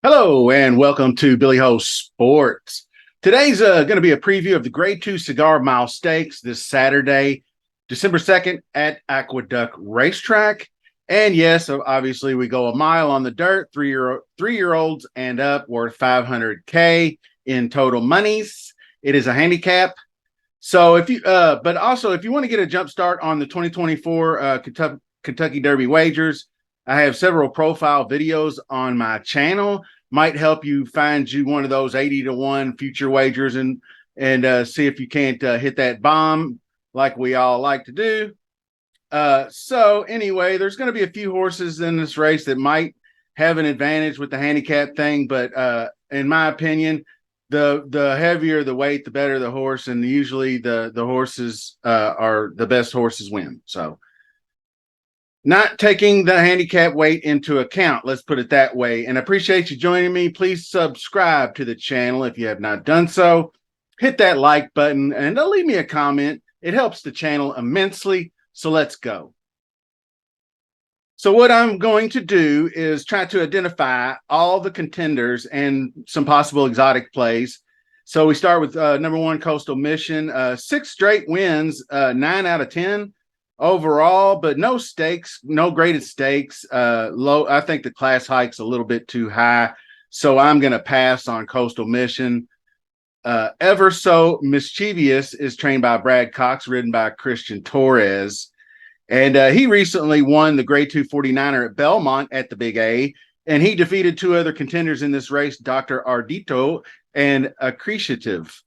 Hello and welcome to Billy Ho Sports. Today's going to be a preview of the Grade 2 Cigar Mile Stakes this Saturday, December 2nd at Aqueduct Racetrack. And yes, obviously we go a mile on the dirt, three-year-olds and up, worth $500K in total monies. It is a handicap. So but also if you want to get a jump start on the 2024 Kentucky Derby wagers, I have several profile videos on my channel. Might help you find you one of those 80-1 future wagers and see if you can't hit that bomb like we all like to do. So anyway, there's going to be a few horses in this race that might have an advantage with the handicap thing, but in my opinion, the heavier the weight, the better the horse, and usually the horses are the best horses win. So not taking the handicap weight into account, let's put it that way. And I appreciate you joining me. Please subscribe to the channel if you have not done so. Hit that like button and leave me a comment. It helps the channel immensely. So let's go. So what I'm going to do is try to identify all the contenders and some possible exotic plays. So we start with number 1, Coastal Mission. 6 straight wins, 9 out of 10 overall, but no stakes, no graded stakes. Low. I think the class hike's a little bit too high, so I'm going to pass on Coastal Mission. Ever So Mischievous is trained by Brad Cox, ridden by Christian Torres. And he recently won the Grade 2 49er at Belmont at the Big A, and he defeated 2 other contenders in this race, Dr. Ardito and Appreciative.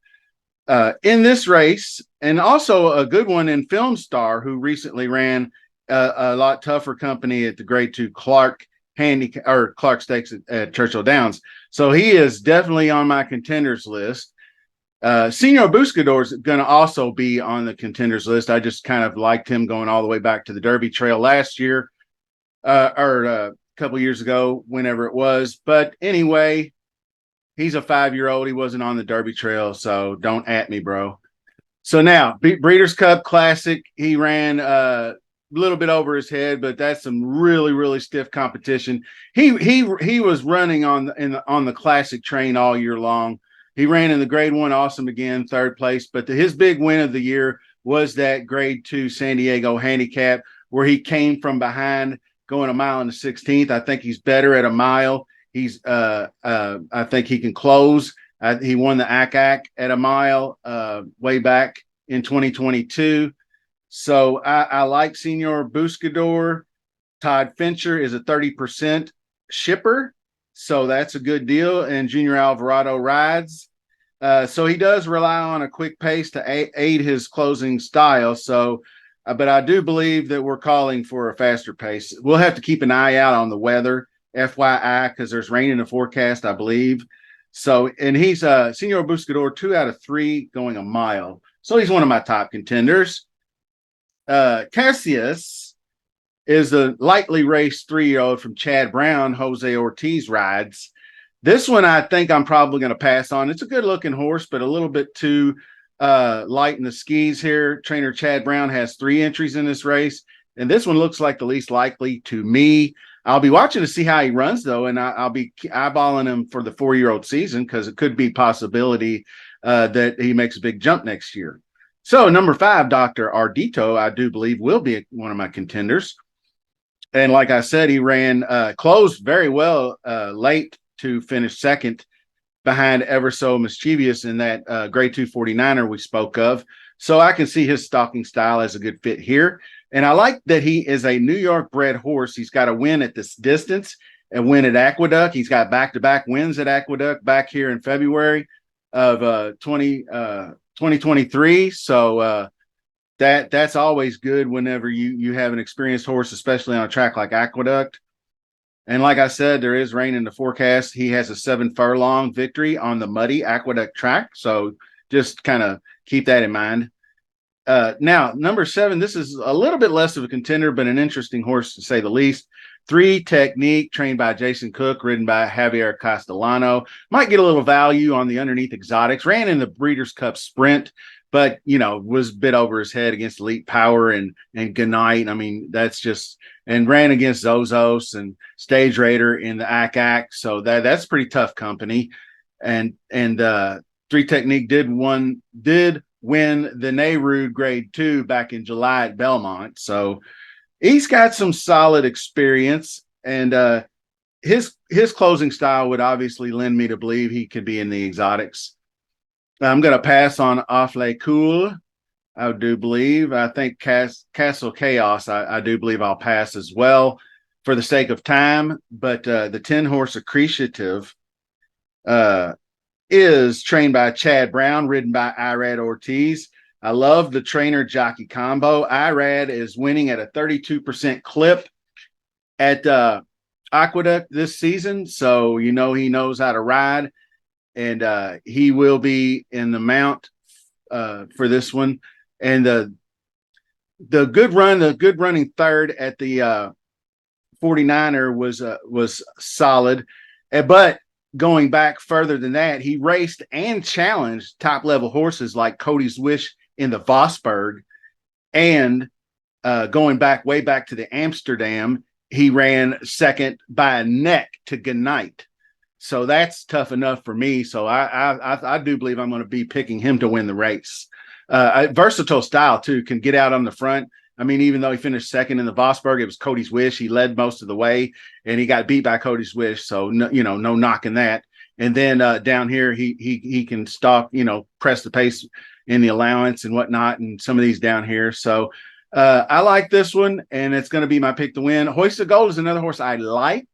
In this race, and also a good one in Film Star, who recently ran a lot tougher company at the Grade 2 Clark Stakes at Churchill Downs. So he is definitely on my contenders list. Senor Buscador is going to also be on the contenders list. I just kind of liked him going all the way back to the Derby Trail last year, or a couple years ago, whenever it was. But anyway, he's a 5-year-old. He wasn't on the Derby Trail, so don't at me, bro. So now, Breeders' Cup Classic, he ran a little bit over his head, but that's some really, really stiff competition. He was running on the Classic train all year long. He ran in the Grade 1 Awesome again, 3rd place. But his big win of the year was that Grade 2 San Diego handicap, where he came from behind going a mile in the 16th. I think he's better at a mile. He's I think he can close. He won the ACAC at a mile way back in 2022. So I like Senor Buscador. Todd Fincher is a 30% shipper, so that's a good deal. And Junior Alvarado rides. So he does rely on a quick pace to aid his closing style. So, but I do believe that we're calling for a faster pace. We'll have to keep an eye out on the weather, FYI, because there's rain in the forecast, I believe. So, and he's Senor Buscador, 2 out of 3 going a mile. So he's one of my top contenders. Cassius is a lightly raced 3-year-old from Chad Brown. Jose Ortiz rides. This one I think I'm probably going to pass on. It's a good-looking horse, but a little bit too light in the skis here. Trainer Chad Brown has 3 entries in this race, and this one looks like the least likely to me. I'll be watching to see how he runs, though, and I'll be eyeballing him for the 4-year-old season, because it could be possibility that he makes a big jump next year. So number 5, Dr. Ardito, I do believe will be one of my contenders. And like I said, he ran closed very well late to finish 2nd behind Ever So Mischievous in that Grade 2 49er we spoke of. So I can see his stalking style as a good fit here. And I like that he is a New York bred horse. He's got a win at this distance and win at Aqueduct. He's got back-to-back wins at Aqueduct back here in February of 2023. So that's always good whenever you have an experienced horse, especially on a track like Aqueduct. And like I said, there is rain in the forecast. He has a 7-furlong victory on the muddy Aqueduct track. So just kind of keep that in mind. Now, number 7, this is a little bit less of a contender, but an interesting horse to say the least. 3 Technique, trained by Jason Cook, ridden by Javier Castellano. Might get a little value on the underneath exotics. Ran in the Breeders' Cup Sprint, but was a bit over his head against Elite Power and Goodnight. I mean, that's just, and ran against Zozos and Stage Raider in the ACAC. So that's pretty tough company. And 3 Technique did win the Nehru Grade 2 back in July at Belmont. So he's got some solid experience, and his closing style would obviously lend me to believe he could be in the exotics. I'm going to pass on Affle Cool. I do believe. I think Castle Chaos, I do believe I'll pass as well for the sake of time. But the 10-horse Appreciative is trained by Chad Brown, ridden by Irad Ortiz. I love the trainer jockey combo. Irad is winning at a 32% clip at Aqueduct this season, so he knows how to ride, and he will be in the mount for this one. And the good running third at the 49er was solid, but going back further than that, he raced and challenged top level horses like Cody's Wish in the Vosburg, and going way back to the Amsterdam, he ran second by a neck to Goodnight. So that's tough enough for me. So I do believe I'm going to be picking him to win the race. Versatile style too, can get out on the front. I mean, even though he finished second in the Vosburg, it was Cody's Wish. He led most of the way, and he got beat by Cody's Wish. So no knocking that. And then down here, he can stop, press the pace in the allowance and whatnot, and some of these down here. So I like this one, and it's going to be my pick to win. Hoist of Gold is another horse I like,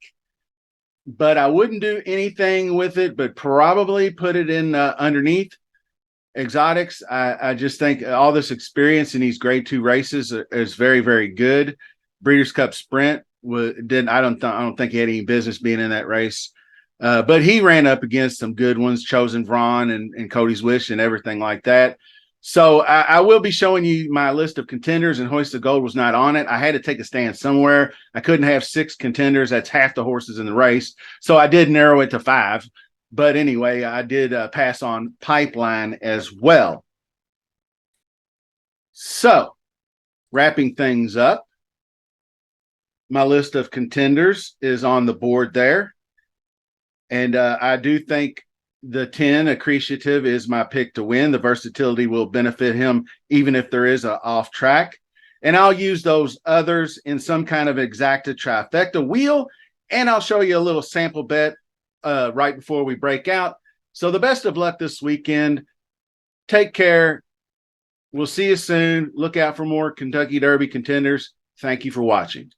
but I wouldn't do anything with it, but probably put it in underneath exotics. I just think all this experience in these grade 2 races is very, very good. Breeders' Cup Sprint I don't think he had any business being in that race. But he ran up against some good ones, Chosen Vron and Cody's Wish and everything like that. So I will be showing you my list of contenders, and Hoist of Gold was not on it. I had to take a stand somewhere. I couldn't have 6 contenders. That's half the horses in the race. So I did narrow it to 5. But anyway, I did pass on Pipeline as well. So wrapping things up, my list of contenders is on the board there. And I do think the 10 Appreciative is my pick to win. The versatility will benefit him even if there is an off track. And I'll use those others in some kind of exacta trifecta wheel. And I'll show you a little sample bet right before we break out. So the best of luck this weekend. Take care. We'll see you soon. Look out for more Kentucky Derby contenders. Thank you for watching.